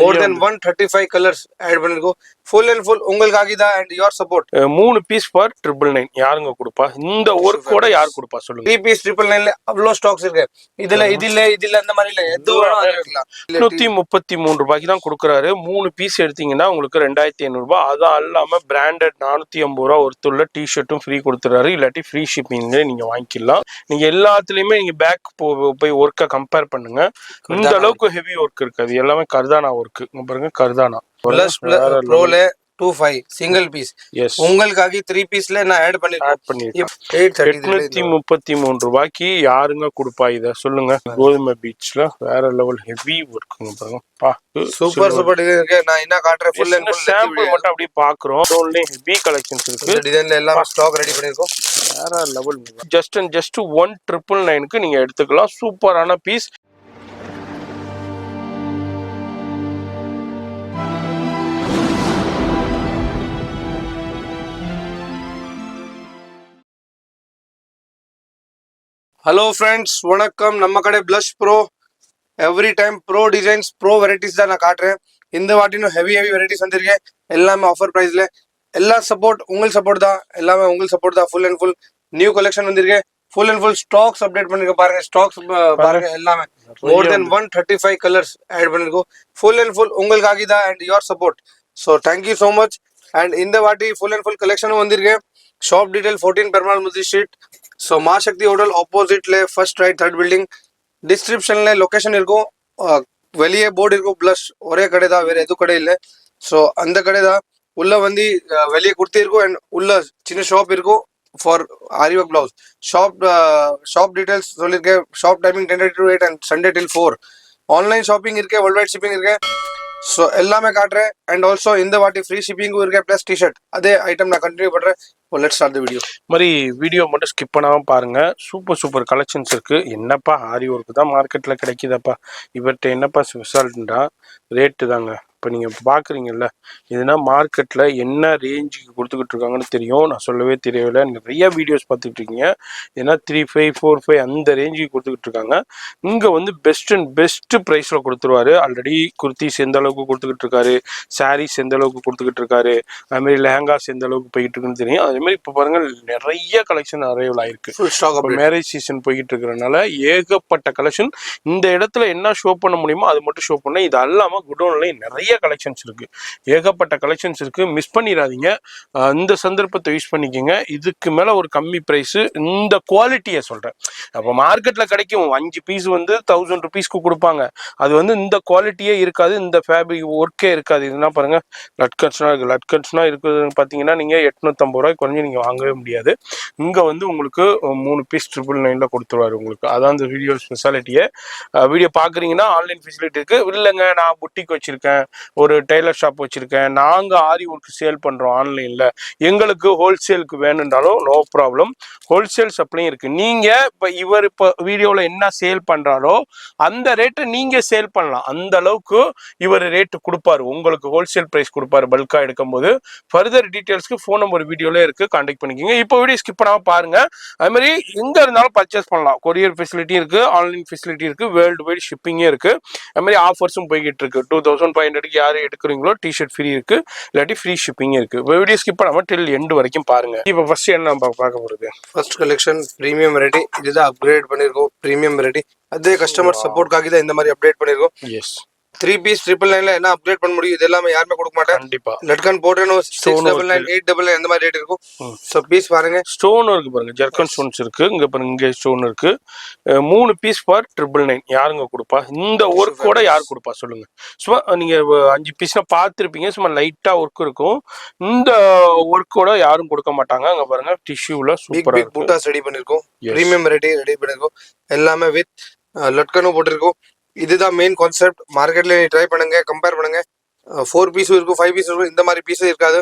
more than 135 colors add பண்ணிருக்கோம். full and full உங்களுக்காக தான் and your support. 3 piece for 999 யாருங்க கொடுப்பா? இந்த ஒர்க்கோட யார் கொடுப்பா சொல்லுங்க? 3 பீஸ் 999ல அவ்வளோ ஸ்டாக்ஸ் இருக்கு. இதுல அந்த மாதிரி இல்ல, எது வேணும் அது எடுக்கலாம். 833 ரூபாய்க்கு தான் கொடுக்குறாரு. 3 பீஸ் எடுத்தீங்கன்னா உங்களுக்கு 2500 ரூபாய். அது இல்லாம பிராண்டட் 450 ரூபாய் ஒருத்துள்ள டிஷர்ட்டும் ஃப்ரீ கொடுத்துறாரு. இல்லாட்டி ஃப்ரீ ஷிப்பிங்ல நீங்க வாங்கிக்கலாம். நீங்க எல்லாத்துலயுமே நீங்க பேக் போய் ஒர்க்கை கம்பேர் பண்ணுங்க. இந்த அளவுக்கு ஹெவி ஒர்க் இருக்காது. எல்லாமே கர்தானா ஒர்க். பாருங்க கர்தானா பிளஸ் ப்ரோல 25 சிங்கிள் பீஸ். உங்களுக்காக 3 பீஸ்ல நான் ஆட் பண்ணிருக்கேன். 833 ரூபாய்க்கு யாருங்க கொடுப்பா இத சொல்லுங்க? கோதுமை பீச்ல வேற லெவல் ஹெவி ஒர்க்குங்க பாருங்க. சூப்பர் சூப்பர் டிசைன் இருக்கு. நான் என்ன காட்றேன் ஃபுல் அண்ட் ஃபுல் சாம்பிள் மட்டும் அப்படியே பாக்குறோம். டோன்ல ஹெவி கலெக்ஷன்ஸ் இருக்கு. டிசைன்ல எல்லாம் ஸ்டாக் ரெடி பண்ணிருக்கோம். வேற லெவல். ஜஸ்ட் 1999க்கு நீங்க எடுத்துக்கலாம். சூப்பரான பீஸ். ஹலோ ஃப்ரெண்ட்ஸ், வணக்கம். நம்ம கடை blush bro. Every time bro designs bro varieties தான் நான் காட்டுறேன். இந்த வாட்டினும் ஹெவி வெரைட்டிஸ் வந்திருக்கேன். எல்லாமே ஆஃபர் ப்ரைஸ்ல. எல்லா சப்போர்ட் உங்கள் சப்போர்ட் தான். எல்லாமே உங்கள் சப்போர்ட் தான். Full and full new collection வந்திருக்கேன். Full and full stocks update பண்ணிருக்க பாருங்க. ஸ்டாக்ஸ் பாருங்க. எல்லாமே மோர் தென் 135 கலர்ஸ் ஆட் பண்ணிருக்கோம். ஃபுல் அண்ட் ஃபுல் உங்களுக்காக தான் and your support. So thank you so much. And இந்த வாட்டி ஃபுல் அண்ட் ஃபுல் கலெக்ஷனும் வந்திருக்கேன். ஷாப் டீடைல் 14 பெருமாள் முதி street. So Maa Sakthi hotel ஆப்போசிட்ல ஃபர்ஸ்ட் ரைட் தேர்ட் பில்டிங். டிஸ்கிரிப்ஷன்ல லொக்கேஷன் இருக்கும். வெளியே போர்டு இருக்கும். ப்ளஸ் ஒரே கடை தான், வேற எதுவும் கடை இல்லை. ஸோ அந்த கடை தான். உள்ள வந்து வெளியே குர்த்தி இருக்கும் அண்ட் உள்ள சின்ன ஷாப் இருக்கும் for aari work blouse. Shop details சொல்லியிருக்கேன். Shop timing 10 to 8 and Sunday till 4. Online shopping இருக்கு, வேர்ல்ட் வைட் ஷிப்பிங் இருக்கு. ஸோ எல்லாமே காட்டுறேன். அண்ட் ஆல்சோ இந்த வாட்டி ஃப்ரீ ஷிப்பிங்கும் இருக்கு. ப்ளஸ் டிஷர்ட் அதே ஐட்டம் நான் கண்டினியூ பண்றேன். Let's start the video. மாதிரி வீடியோ மட்டும் ஸ்கிப் பண்ணாமல் பாருங்க. சூப்பர் கலெக்ஷன்ஸ் இருக்கு. என்னப்பா ஆரி ஒர்க்கு தான் மார்க்கெட்டில் கிடைக்குதாப்பா, இவர்கிட்ட என்னப்பா ஸ்பெஷாலிட்டின்றா ரேட்டு தாங்க. இப்போ நீங்கள் பார்க்குறீங்கல்ல, இதுனா மார்க்கெட்டில் என்ன ரேஞ்சுக்கு கொடுத்துக்கிட்டு இருக்காங்கன்னு தெரியும். நான் சொல்லவே தெரியவில்லை. நிறைய வீடியோஸ் பார்த்துட்டு இருக்கீங்க. ஏன்னா 35, 45 அந்த ரேஞ்சுக்கு கொடுத்துக்கிட்டு இருக்காங்க. இங்கே வந்து பெஸ்ட் ப்ரைஸில் கொடுத்துருவாரு. ஆல்ரெடி குர்த்திஸ் எந்த அளவுக்கு கொடுத்துக்கிட்டு இருக்காரு, சாரீஸ் எந்த அளவுக்கு கொடுத்துக்கிட்டு இருக்காரு, அதுமாதிரி லெஹங்காஸ் எந்த அளவுக்கு போயிட்டு இருக்குன்னு தெரியும். அதேமாதிரி இப்போ பாருங்க நிறைய கலெக்ஷன் அரைவல் ஆயிருக்கு. மேரேஜ் சீசன் போய்கிட்டு இருக்கிறதுனால ஏகப்பட்ட கலெக்ஷன். இந்த இடத்துல என்ன ஷோ பண்ண முடியுமோ அது மட்டும் ஷோ பண்ண. இது அல்லாமல் குடோன்ல நிறைய கலெக்ஷன்ஸ் இருக்கு. ஏகப்பட்ட கலெக்ஷன்ஸ் இருக்கு. மிஸ் பண்ணிடாதீங்க. இந்த சந்தர்ப்பத்தை யூஸ் பண்ணிக்கோங்க. இதுக்கு மேல ஒரு கம்மி பிரைஸ். இந்த குவாலிட்டியை சொல்றேன். அப்போ மார்க்கெட்ல கிடைக்கும் 5 பீஸ் வந்து 1000 ருபீஸ்க்கு கொடுப்பாங்க. அது வந்து இந்த குவாலிட்டியே இருக்காது. இந்த ஃபேப்ரிக் ஒர்க்கே இருக்காது. இதுனா பாருங்க லட்கன்ஸ்னா இருக்கு. லட்கன்ஸ்னா இருக்குதுன்னு பார்த்தீங்கன்னா நீங்க 850 ரூபாய் குறைஞ்சி நீங்க வாங்கவே முடியாது. இங்க வந்து உங்களுக்கு 3 பீஸ் 999ல கொடுத்துருவாரு உங்களுக்கு. அதான் இந்த வீடியோ ஸ்பெஷாலிட்டியே. வீடியோ பாக்குறீங்கன்னா ஆன்லைன் ஃபெசிலிட்டி இருக்கு. இல்லைங்க நான் புட்டிக் வச்சிருக்கேன், ஒரு டெய்லர் ஷாப் வச்சிருக்கேன், நாங்க ஆரி ஒர்க் சேல் பண்றோம் ஆன்லைன்ல, எங்களுக்கு ஹோல்சேலுக்கு வேணும்னாலும் நோ ப்ராப்ளம். ஹோல்சேல் சப்ளையும் இருக்கு. நீங்க இப்ப வீடியோல என்ன சேல் பண்றாரோ அந்த ரேட்டை நீங்க சேல் பண்ணலாம். அந்த அளவுக்கு இவர் ரேட் கொடுப்பாரு. உங்களுக்கு ஹோல்சேல் பிரைஸ் கொடுப்பாரு பல்கா எடுக்கும் போது. ஃபர்தர் டீடைல்ஸ்க்கு ஃபோன் நம்பர் வீடியோல இருக்கு, கான்டாக்ட் பண்ணிக்கோங்க. இப்போ வீடியோ ஸ்கிப் பண்ணாம பாருங்க. அது மாதிரி எங்க இருந்தாலும் பர்ச்சேஸ் பண்ணலாம். கொரியர் ஃபெசிலிட்டி இருக்கு, ஆன்லைன் ஃபெசிலிட்டி இருக்கு, வேர்ல்டு வைட் ஷிப்பிங்கே இருக்கு. அது மாதிரி ஆஃபர்ஸும் போய்கிட்டு இருக்கு. 2500 யாரு எடுக்கிறீங்களோ டிஷர்ட் ஃப்ரீ இருக்கு, இல்லாட்டி ஃப்ரீ ஷிப்பிங் இருக்கு. வீடியோ ஸ்கிப் பண்ணாம டில் எண்ட் வரைக்கும் பாருங்க. இப்போ ஃபர்ஸ்ட் என்ன பார்க்க போறது? First collection premium variety. இதுதான் அப்கிரேட் பண்ணிருக்கோம். பிரீமியம் வெரைட்டி அதே கஸ்டமர் சப்போர்ட்காக தான் இந்த மாதிரி அப்டேட் பண்ணிருக்கோம். எஸ் 3 பீஸ் 999ல என்ன அப்கிரேட் பண்ண முடியும்? இது எல்லாமே யாருமே கொடுக்க மாட்டாங்க. கண்டிப்பா லட்கன் போட்டேனோ 699, 899 அந்த மாதிரி ரேட் இருக்கும். சோ பீஸ் பாருங்க. ஸ்டோன் இருக்கு பாருங்க. ஜர்கன் ஸ்டோன்ஸ் இருக்கு. இங்க பாருங்க, இங்க ஸ்டோன் இருக்கு. 3 பீஸ் ஃபார் 999 யாருங்க கொடுப்பா? இந்த ஒர்க்கோட யார் கொடுப்பா சொல்லுங்க? சும்மா நீங்க 5 பீஸ்னா பார்த்துருப்பீங்க. சும்மா லைட்டா ஒர்க் இருக்கும். இந்த ஒர்க்கோட யாரும் கொடுக்க மாட்டாங்க. அங்க பாருங்க டிஷ்யூல சூப்பரா பிக் பூட்டாஸ் ரெடி பண்ணிருக்கோம். பிரீமியம் வெரைட்டி ரெடி பண்ணிருக்கோம். எல்லாமே வித் லட்கனும் போட்டிருக்கோம். இதுதான் மெயின் கான்செப்ட். மார்க்கெட்ல நீ ட்ரை பண்ணுங்க, கம்பேர் பண்ணுங்க. 4 பீஸும் இருக்கும், 5 பீஸும் இருக்கும். இந்த மாதிரி பீஸும் இருக்காது.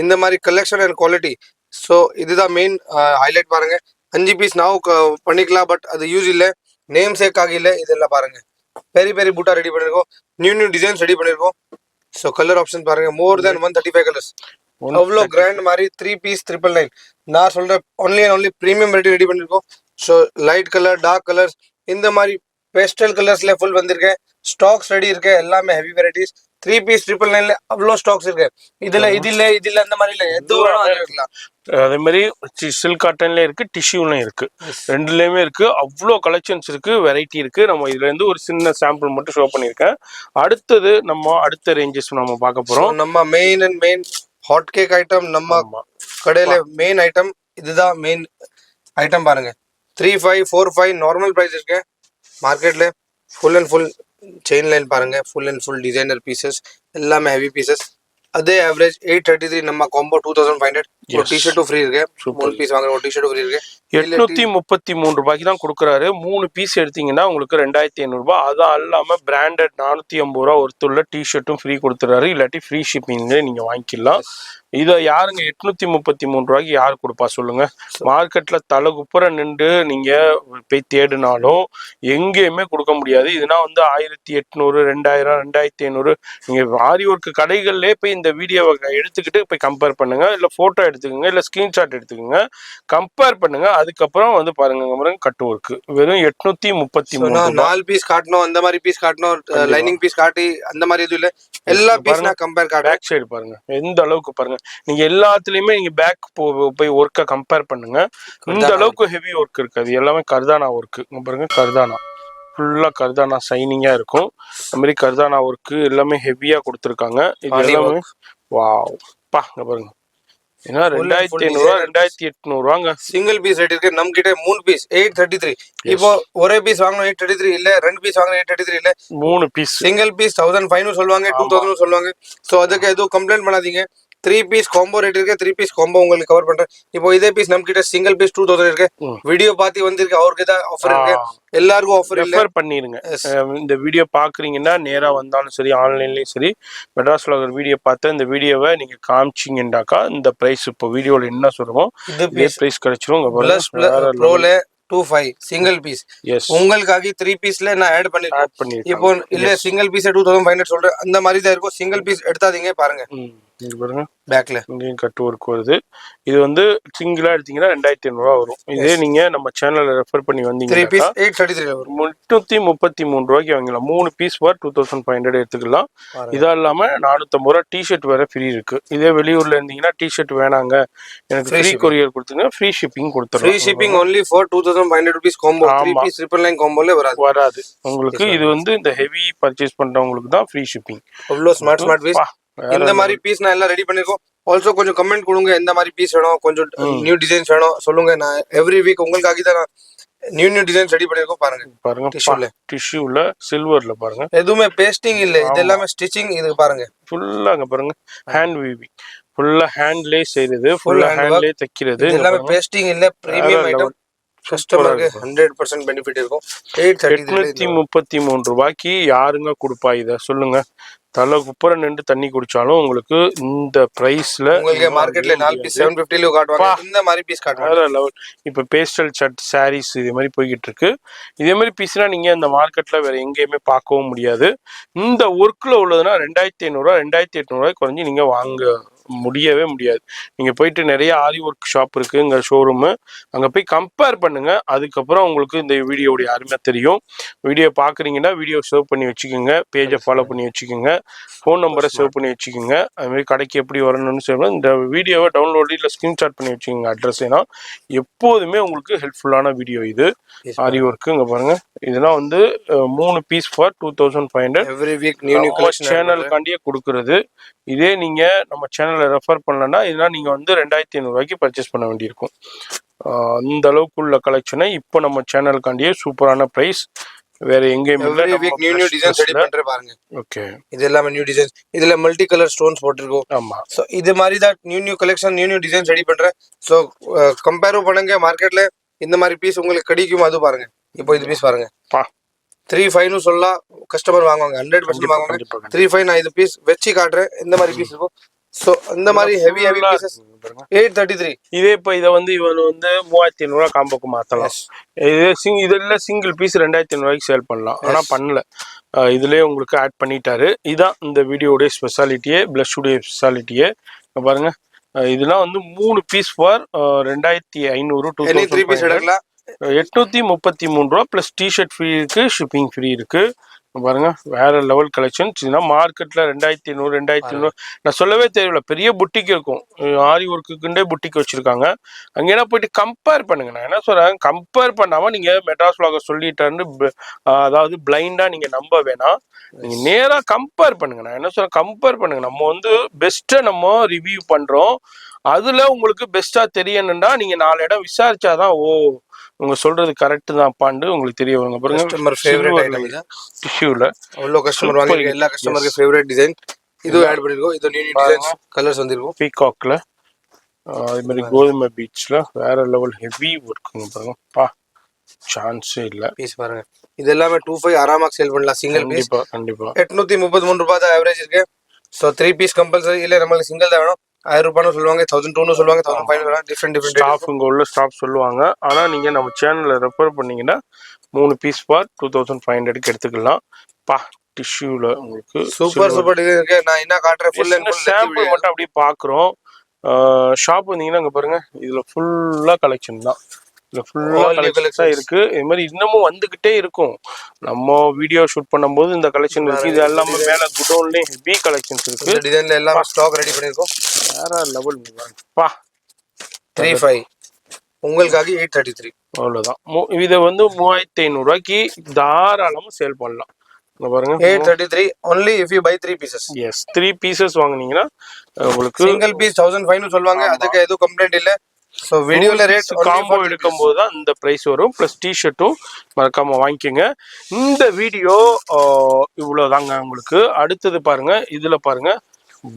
இந்த மாதிரி கலெக்ஷன் அண்ட் குவாலிட்டி. ஸோ இதுதான் மெயின் ஹைலைட் பாருங்க. 5 பீஸ் நான் பண்ணிக்கலாம், பட் அது யூஸ் இல்லை, நேம் சேக் ஆகல. இதெல்லாம் பாருங்க பெரிய பூட்டா ரெடி பண்ணிருக்கோம். நியூ டிசைன்ஸ் ரெடி பண்ணிருக்கோம். ஸோ கலர் ஆப்ஷன் பாருங்க. மோர் தென் 135 கலர்ஸ். அவ்வளோ கிராண்ட் மாதிரி 3 பீஸ் 999. நான் சொல்றேன் ஒன்லி பிரீமியம் வெரைட்டி ரெடி பண்ணிருக்கோம். So light colour, dark colours, இந்த மாதிரி பேஸ்டல் கலர்ஸ்ல ஃபுல் வந்திருக்கு. ஸ்டாக்ஸ் ரெடி இருக்கு. எல்லாமே ஹெவி வெரைட்டிஸ். 3 பீஸ் 999ல அவ்வளோ ஸ்டாக்ஸ் இருக்கு. இதுல அந்த மாதிரி இல்ல, எது வேணும் அது எடுக்கலாம். அதே மாதிரி சில்க் காட்டன்ல இருக்கு, டிஷ்யூலையும் இருக்கு, ரெண்டுலயுமே இருக்கு. அவ்வளோ கலெக்ஷன்ஸ் இருக்கு, வெரைட்டி இருக்கு. நம்ம இதுல இருந்து ஒரு சின்ன சாம்பிள் மட்டும் ஷோ பண்ணியிருக்கேன். அடுத்தது நம்ம அடுத்த ரேஞ்சஸ் நம்ம பார்க்க போறோம். நம்ம மெயின் ஹாட் கேக் ஐட்டம் நம்ம கடையில மெயின் ஐட்டம் இதுதான். மெயின் ஐட்டம் பாருங்க, 3545 நார்மல் பிரைஸ் இருக்கு மார்க்கெட்ல. Full and full chain line பாருங்க, full and full designer pieces, எல்லாமே ஹெவி பீசஸ். அதே ஆவரேஜ் 833 நம்ம காம்போ 2500. ஒரு டி-ஷர்ட்டும் ஃப்ரீ இருக்கு. 3 பீஸ் வாங்குற ஒரு டி-ஷர்ட்டும் ஃப்ரீ இருக்கு. 833 ரூபாய்க்கு தான் கொடுக்குறாரு. 3 பீஸ் எடுத்தீங்கன்னா உங்களுக்கு 2500 ரூபாய். அதான் இல்லாம பிராண்டட் 450 ரூபா ஒருத்துள்ள டி-ஷர்ட்டும் ஃப்ரீ கொடுத்துறாரு. இல்லாட்டி ஃப்ரீ ஷிப்பிங்ல நீங்க வாங்கிக்கலாம். இதை யாருங்க 833 ரூபாய்க்கு யார் கொடுப்பா சொல்லுங்க? மார்க்கெட்ல தலை குப்புற நின்று நீங்க போய் தேடினாலும் எங்கேயுமே கொடுக்க முடியாது. இதுனா வந்து 1800, 2000, 2500. நீங்க ஆரி ஒர்க் கடைகள்ல போய் இந்த வீடியோவை எடுத்துக்கிட்டு போய் கம்பேர் பண்ணுங்க. இல்ல போட்டோ எடுத்துக்கோங்க, இல்ல ஸ்கிரீன்ஷாட் எடுத்துக்கோங்க, கம்பேர் பண்ணுங்க. அதுக்கப்புறம் வந்து பாருங்க கட் ஒர்க் வெறும் 833. 4 பீஸ் காட்டணும், அந்த மாதிரி பீஸ் காட்டணும், லைனிங் பீஸ் காட்டி அந்த மாதிரி எதுவும் இல்ல. எல்லா பீஸ் நான் கம்பேர் காட்டுறேன். பேக் சைடு பாருங்க எந்த அளவுக்கு பாருங்க. நீங்க எல்லாத்துலயுமே நீங்க பேக் போய் ஒர்க்கை கம்பேர் பண்ணுங்க. இந்த அளவுக்கு ஹெவி ஒர்க் இருக்காது. எல்லாமே கர்தானா ஒர்க் பாருங்க. கர்தானா ஃபுல்லா கர்தானா சைனிங்கா இருக்கும். அந்த மாதிரி கர்தானா ஒர்க் எல்லாமே ஹெவியா கொடுத்துருக்காங்க. இது எல்லாமே வாவ் பா பாருங்க. ஏன்னா 2500 2800 ரூபாங்க. சிங்கிள் பீஸ் ரேட் இருக்கு. நம்ம கிட்ட 3 பீஸ் 833. இப்போ ஒரே பீஸ் வாங்கணும் 833 இல்ல, 2 பீஸ் வாங்கணும் 833 இல்ல, 3 பீஸ் சிங்கிள் பீஸ் 1500 சொல்லுவாங்க, 2000 சொல்லுவாங்க. சோ அதுக்கு எதுவும் கம்ப்ளைண்ட் பண்ணாதீங்க. 3 பீஸ் காம்போ ரேட் இருக்கு. 3 பீஸ் காம்போ உங்களுக்கு கவர் பண்றேன். இப்போ இதே பீஸ் நம்ம கிட்ட சிங்கிள் பீஸ் 2000 இருக்கு. வீடியோ பார்த்து வந்திருக்கு, அவருக்கு தான் ஆஃபர் இருக்கு. எல்லாருக்கும் ஆஃபர் இல்ல. ரெஃபர் பண்ணிருங்க. இந்த வீடியோ பாக்குறீங்கன்னா நேரா வந்தாலும் சரி, ஆன்லைன்லயும் சரி, மெட்ராஸ்ல ஒரு வீடியோ பார்த்து இந்த வீடியோவை நீங்க காமிச்சிங்கன்னாக்கா இந்த பிரைஸ் இப்போ வீடியோல என்ன சொல்றோம் இதே பிரைஸ் கிடைச்சிரும். ப்ரோல 25 சிங்கிள் பீஸ் உங்களுக்காக 3 பீஸ்ல நான் ஆட் பண்ணிருக்கேன். இப்போ இல்ல சிங்கிள் பீஸ் 2500 சொல்றேன். அந்த மாதிரி தான் இருக்கும். சிங்கிள் பீஸ் எடுத்தாதீங்க. பாருங்க பாருங்க பேக்ல இங்கேயும் கட் ஒர்க் வருது. இது வந்து சிங்கிளா எடுத்தீங்கன்னா 2500 ரூபா வரும். இதே நீங்க நம்ம சேனல்ல ரெஃபர் பண்ணி வந்தீங்க 3 பீஸ் 833 வரும். 833 ரூபாய்க்கு வாங்கலாம். 3 பீஸ் ஃபார் 2500 எடுத்துக்கலாம். இதா இல்லாம 450 ரூபா டி-ஷர்ட் வேற ஃப்ரீ இருக்கு. இதே வெளியூர்ல இருந்தீங்கன்னா டி-ஷர்ட் வேணாங்க எனக்கு ஃப்ரீ கொரியர் கொடுத்தீங்கன்னா ஃப்ரீ ஷிப்பிங் கொடுத்துறோம். Free shipping only for 2500 rupees combo. 3 piece 999 காம்போல வராது உங்களுக்கு. இது வந்து இந்த ஹெவி பர்ச்சேஸ் பண்றவங்களுக்கு தான் ஃப்ரீ ஷிப்பிங். அவ்வளோ ஸ்மார்ட் பீஸ். இந்த மாதிரி பீஸ் நான் எல்லாம் ரெடி பண்ணிருக்கோம். ஆல்சோ கொஞ்சம் கமெண்ட் கொடுங்க, எந்த மாதிரி பீஸ் வேணும், கொஞ்சம் நியூ டிசைன்ஸ் வேணும் சொல்லுங்க. நான் எவ்ரி வீக் உங்களுக்காக தான் நியூ டிசைன்ஸ் ரெடி பண்ணிருக்கோம். பாருங்க டிஷ்யூல சில்வர்ல பாருங்க. எதுவுமே பேஸ்டிங் இல்ல, இது எல்லாமே ஸ்டிச்சிங். இது பாருங்க ஃபுல்லா அங்க பாருங்க ஹேண்ட் வீவிங், ஃபுல்லா ஹேண்ட்லயே செய்யறது, ஃபுல்லா ஹேண்ட்லயே தைக்கிறது. எல்லாமே பேஸ்டிங் இல்ல, பிரீமியம் ஐட்டம். கஸ்டமருக்கு 100% பெனிஃபிட் இருக்கும். 833 ரூபாய்க்கு யாருங்க கொடுப்பா இத சொல்லுங்க? தலை குப்புற நின்று தண்ணி குடிச்சாலும் உங்களுக்கு இந்த பிரைஸ்ல உங்களுக்கு மார்க்கெட்ல 4 பீஸ் 750 ல காட்டுவாங்க. இந்த மாதிரி பீஸ் காட்டுவாங்க. இப்ப பேஸ்டல் ஷர்ட் சாரீஸ் இதே மாதிரி போய்கிட்டு இருக்கு. இதே மாதிரி பீஸ்னா நீங்க இந்த மார்க்கெட்ல வேற எங்கேயுமே பார்க்கவும் முடியாது. இந்த ஒர்க்ல உள்ளதுன்னா 2500 ரூபாய் 2800 ரூபாய் குறைஞ்சி நீங்க வாங்க முடியவே முடியாது. நீங்க போயிட்டு நிறைய ஆரி ஒர்க் ஷாப் இருக்கு இங்க ஷோரூம், அங்க போய் கம்பேர் பண்ணுங்க. அதுக்கப்புறம் உங்களுக்கு இந்த வீடியோடைய அருமை தெரியும். வீடியோ பாக்குறீங்கன்னா வீடியோ சேவ் பண்ணி வச்சுக்கோங்க, பேஜை ஃபாலோ பண்ணி வச்சுக்கோங்க, ஃபோன் நம்பரை சேவ் பண்ணி வச்சுக்கோங்க. அது மாதிரி கடைக்கு எப்படி வரணும்னு சொல்லணும். இந்த வீடியோவை டவுன்லோட் இல்லை ஸ்கிரீன்ஷாட் பண்ணி வச்சுக்கோங்க அட்ரஸ். ஏன்னா எப்போதுமே உங்களுக்கு ஹெல்ப்ஃபுல்லான வீடியோ இது. ஆரி ஒர்க் இங்க பாருங்க. இதெல்லாம் வந்து 3 piece for 2500 every week new சேனலுக்காண்டியே கொடுக்கறது. இதே நீங்க நம்ம சேனலை ரெஃபர் பண்ணலன்னா இதெல்லாம் நீங்க வந்து 2500 ரூபாய்க்கு பர்ச்சேஸ் பண்ண வேண்டியிருக்கும். அந்த அளவுக்கு உள்ள கலெக்ஷனை இப்போ நம்ம சேனலுக்காண்டியே சூப்பரான பிரைஸ் வேற எங்கேயுமே இல்ல. நியூ டிசைன்ஸ் ரெடி பண்றேன் பாருங்க. ஓகே, இது எல்லாமே நியூ டிசைன்ஸ். இதுல மல்டி கலர் ஸ்டோன்ஸ் போட்டுருக்கோம். ஆமா. சோ இது மாதிரி தான் new collection new designs ready பண்றேன். சோ கம்பேர் பண்ணுங்க மார்க்கெட்ல இந்த மாதிரி பீஸ் உங்களுக்கு கிடைக்கும். அது பாருங்க. இப்போ இது பீஸ் பாருங்க. 35 சொல்லலாம் கஸ்டமர் வாங்குவாங்க, 100% வாங்குவாங்க. 35 நான் இது பீஸ் வெச்சி காட்டுறேன். இந்த மாதிரி பீஸ் இருக்கும். சோ இந்த மாதிரி ஹெவி பீசஸ் 833. இதே இப்ப இத வந்து இவன் வந்து 3500 ரூபாய் காம்போக்கு மாத்தலாம். இதெல்லாம் சிங்கிள் பீஸ் 2500 ரூபாய்க்கு சேல் பண்ணலாம். ஆனா பண்ணல, இதுலயே உங்களுக்கு ஆட் பண்ணிட்டாரு. இதான் இந்த வீடியோடைய ஸ்பெஷாலிட்டியே, பிளஷுடைய ஸ்பெஷாலிட்டியே. பாருங்க இதெல்லாம் வந்து 3 பீஸ் ஃபார் 2500 3 பீஸ் எடுக்கலாம். 833 ரூபா ப்ளஸ் டிஷர்ட் ஃப்ரீ இருக்கு, ஷிப்பிங் ஃப்ரீ இருக்கு. பாருங்க வேற லெவல் கலெக்ஷன்ஸ். இதுனா மார்க்கெட்ல 2500 2500 நான் சொல்லவே தெரியல. பெரிய புட்டிக் இருக்கும், ஆரி ஒர்க்குண்டே புட்டிக் வச்சிருக்காங்க. அங்கேனா போயிட்டு கம்பேர் பண்ணுங்க. நான் என்ன சொல்றேன், கம்பேர் பண்ணாம நீங்க மெட்ராஸ் vlogger சொல்லிட்டான்னு அதாவது பிளைண்டா நீங்க நம்ப வேணாம். நீங்க நேரா கம்பேர் பண்ணுங்க. நான் என்ன சொல்றேன், கம்பேர் பண்ணுங்க. நம்ம வந்து பெஸ்ட்டை நம்ம ரிவ்யூ பண்றோம். அதுல உங்களுக்கு பெஸ்டா தெரியணும்னா நீங்க 4 இடம் விசாரிச்சாதான் ஓ உங்க சொல்றது கரெக்ட் தான் பாண்டு உங்களுக்கு தெரிய வருங்க. பாருங்க கஸ்டமர் ஃபேவரட் ஐட்டம் இது. டிஷ்யூல அவ்வளோ கஸ்டமர் வாங்கிருக்க எல்லா கஸ்டமருக்கு ஃபேவரட் டிசைன் இது ஆட் பண்ணிருக்கோம். இது நியூ டிசைன்ஸ் கலர்ஸ் வந்திருக்கும். பீகாக்ல இது மாதிரி கோதுமை பீச்ல வேற லெவல் ஹெவி ஒர்க்குங்க. பாருங்க பா சான்ஸே இல்ல. பீஸ் பாருங்க, இது எல்லாமே 25 ஆராமா சேல் பண்ணலாம். சிங்கிள் பீஸ் கண்டிப்பா 833 ரூபாய் தான் ஆவரேஜ் இருக்கு. So 3 piece compulsory. இல்ல நம்மளுக்கு சிங்கிள் தான் வேணும், 1000 ரூபான்னு சொல்லுவாங்க, 1200 சொல்லுவாங்க, 1500 டிஃப்ரெண்ட் ஸ்டாஃப் இங்க உள்ள ஸ்டாஃப் சொல்லுவாங்க. ஆனா நீங்க நம்ம சேனல்ல ரெஃபர் பண்ணீங்கன்னா 3 பீஸ் ஃபார் 2500க்கு எடுத்துக்கலாம். பா டிஷ்யூல உங்களுக்கு சூப்பர் இருக்கு. நான் என்ன காட்டுறேன், ஃபுல் அண்ட் ஃபுல் சாம்பிள் மட்டும் அப்படியே பாக்குறோம். ஷாப் வந்தீங்கன்னா அங்க பாருங்க, இதுல ஃபுல்லா கலெக்ஷன் தான். இதுல ஃபுல்லா கலெக்ஷன்ஸா இருக்கு. இது மாதிரி இன்னமும் வந்துகிட்டே இருக்கும். நம்ம வீடியோ ஷூட் பண்ணும்போது இந்த கலெக்ஷன் இருக்கு. இது எல்லாமே மேல குடோன்லயும் ஹெவி கலெக்ஷன்ஸ் இருக்கு. இந்த டிசைன்ல எல்லாம் ஸ்டாக் ரெடி பண்ணிருக்கோம். வேற லெவல் பா 35 உங்களுக்காக 833 அவ்வளவுதான். இதை வந்து 3500 ரூபாய்க்கு தாராளமா சேல் பண்ணலாம். பாருங்க 833 only if you buy 3 pieces. Yes 3 pieces வாங்குனீங்கன்னா உங்களுக்கு சிங்கிள் பீஸ் 1500 சொல்வாங்க. அதுக்கு எதுவும் கம்ப்ளைண்ட் இல்ல. சோ வீடியோல ரேட் காம்போ எடுக்கும்போது தான் இந்த பிரைஸ் வரும். பிளஸ் டி-ஷர்ட்டும் மறக்காம வாங்கிக்கோங்க. இந்த வீடியோ இவ்வளவுதாங்க உங்களுக்கு. அடுத்தது பாருங்க, இதுல பாருங்க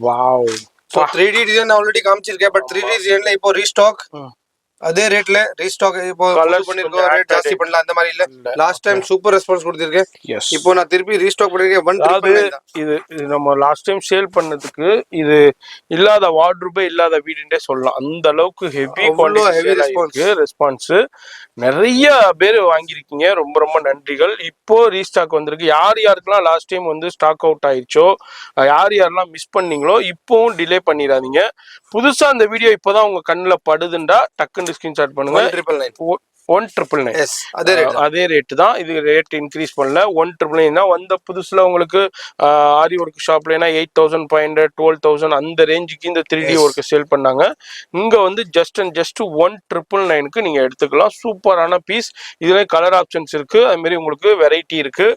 wow. So 3D design already காமிச்சிருக்கேன். பட் 3D டிசைன்ல இப்போ ரீஸ்டாக் அதே ரேட்ல ரீஸ்டாக் இப்போ கலர் பண்ணிருக்கோம். ரேட் ஜாஸ்தி பண்ணலாம் அந்த மாதிரி இல்ல. லாஸ்ட் டைம் சூப்பர் ரெஸ்பான்ஸ் கொடுத்திருக்கேன். இப்போ நான் திருப்பி ரீஸ்டாக் பண்ணிருக்கேன். 1 இது நம்ம லாஸ்ட் டைம் சேல் பண்ணதுக்கு இது இல்லாத வார்ட்ரோபே இல்லாத வீடுன்றே சொல்லலாம். அந்த அளவுக்கு ஹெவி குவாலிட்டி ரெஸ்பான்ஸ். நிறைய பேர் வாங்கியிருக்கீங்க, ரொம்ப ரொம்ப நன்றிகள். இப்போ ரீஸ்டாக் வந்திருக்கு. யாருக்கெல்லாம் லாஸ்ட் டைம் வந்து ஸ்டாக் அவுட் ஆயிடுச்சோ, யாரெல்லாம் மிஸ் பண்ணீங்களோ இப்பவும் டிலே பண்ணிடாதீங்க. புதுசா அந்த வீடியோ இப்போதான் உங்க கண்ணுல படுதுண்டா டக்குன்னு ஸ்கிரீன்ஷாட் பண்ணுங்க. 1999 அதே ரேட் தான். இது ரேட் இன்க்ரீஸ் பண்ணல. 1999 வந்த புதுசுல உங்களுக்கு ஆரி ஒர்க் ஷாப்ல 8500 12000 அந்த ரேஞ்சுக்கு இந்த 3D ஒர்க் சேல் பண்ணாங்க. இங்க வந்து ஜஸ்ட் 1999க்கு நீங்க எடுத்துக்கலாம். சூப்பரான பீஸ். இதுல கலர் ஆப்ஷன்ஸ் இருக்கு, அது மாதிரி உங்களுக்கு வெரைட்டி இருக்கு.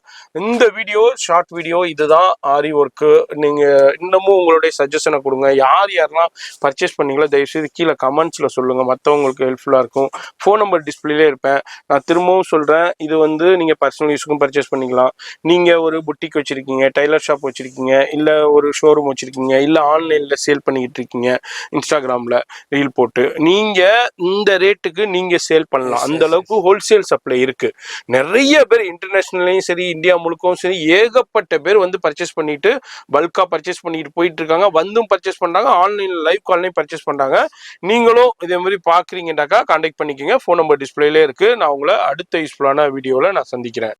இந்த வீடியோ ஷார்ட் வீடியோ இதுதான் ஆரி ஒர்க். நீங்க இன்னமும் உங்களுடைய சஜஷனை கொடுங்க. யாரெல்லாம் பர்ச்சேஸ் பண்ணீங்களோ தயவுசெய்து கீழே கமெண்ட்ஸ்ல சொல்லுங்க. மற்றவங்களுக்கு ஹெல்ப்ஃபுல்லா இருக்கும். ஃபோன் நம்பர் டிஸ்பிளேலே இருப்பேன். நான் திரும்பவும் சொல்றேன், இது வந்து நீங்க பர்சனல் யூஸுக்கும் பர்ச்சேஸ் பண்ணிக்கலாம். நீங்க ஒரு புட்டிக் வச்சிருக்கீங்க, டைலர் ஷாப் வச்சிருக்கீங்க, இல்ல ஒரு ஷோரூம் வச்சிருக்கீங்க, இல்ல ஆன்லைன்ல சேல் பண்ணிக்கிட்டு இருக்கீங்க, இன்ஸ்டாகிராம்ல ரீல் போட்டு நீங்க இந்த ரேட்டுக்கு நீங்க சேல் பண்ணலாம். அந்த அளவுக்கு ஹோல்சேல் சப்ளை இருக்கு. நிறைய பேர் இன்டர்நேஷனல்லையும் சரி, இந்தியா முழுக்கவும் சரி, ஏகப்பட்ட பேர் வந்து பர்ச்சேஸ் பண்ணிட்டு பல்கா பர்ச்சேஸ் பண்ணிட்டு போயிட்டு இருக்காங்க. வந்தும் பர்ச்சேஸ் பண்றாங்க, ஆன்லைன்ல லைவ் கால்லையும் பர்ச்சேஸ் பண்றாங்க. நீங்களும் இதே மாதிரி பாக்குறீங்கன்னாக்கா கான்டாக்ட் பண்ணிக்கோங்க. ஃபோன் நம்பர் டிஸ்பிளேலே இருக்கு. நான் உங்களை அடுத்த யூஸ்ஃபுல்லான வீடியோவில் நான் சந்திக்கிறேன்.